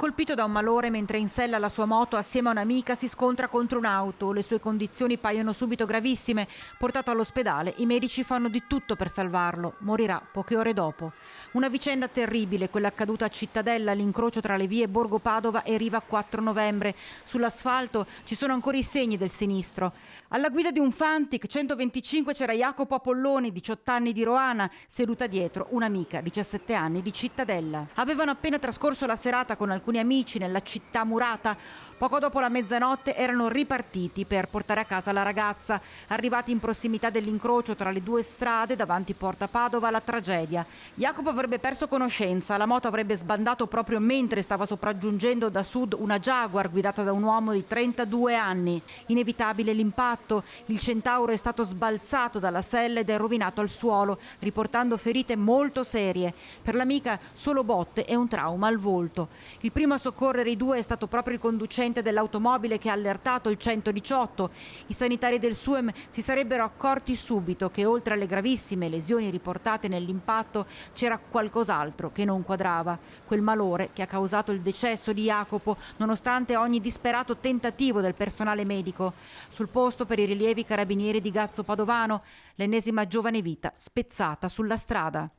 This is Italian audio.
Colpito da un malore mentre in sella alla sua moto assieme a un'amica si scontra contro un'auto. Le sue condizioni paiono subito gravissime. Portato all'ospedale, i medici fanno di tutto per salvarlo. Morirà poche ore dopo. Una vicenda terribile, quella accaduta a Cittadella, all'incrocio tra le vie Borgo Padova e Riva 4 novembre. Sull'asfalto ci sono ancora i segni del sinistro. Alla guida di un Fantic 125 c'era Jacopo Apolloni, 18 anni di Roana, seduta dietro un'amica, 17 anni di Cittadella. Avevano appena trascorso la serata con alcuni amici nella città murata. Poco dopo la mezzanotte erano ripartiti per portare a casa la ragazza. Arrivati in prossimità dell'incrocio tra le due strade, davanti Porta Padova, la tragedia. Jacopo avrebbe perso conoscenza, la moto avrebbe sbandato proprio mentre stava sopraggiungendo da sud una Jaguar guidata da un uomo di 32 anni. Inevitabile l'impatto, il Centauro è stato sbalzato dalla sella ed è rovinato al suolo, riportando ferite molto serie. Per l'amica solo botte e un trauma al volto. Il primo a soccorrere i due è stato proprio il conducente dell'automobile che ha allertato il 118. I sanitari del SUEM si sarebbero accorti subito che oltre alle gravissime lesioni riportate nell'impatto c'era qualcos'altro che non quadrava, quel malore che ha causato il decesso di Jacopo nonostante ogni disperato tentativo del personale medico. Sul posto per i rilievi carabinieri di Gazzo Padovano, l'ennesima giovane vita spezzata sulla strada.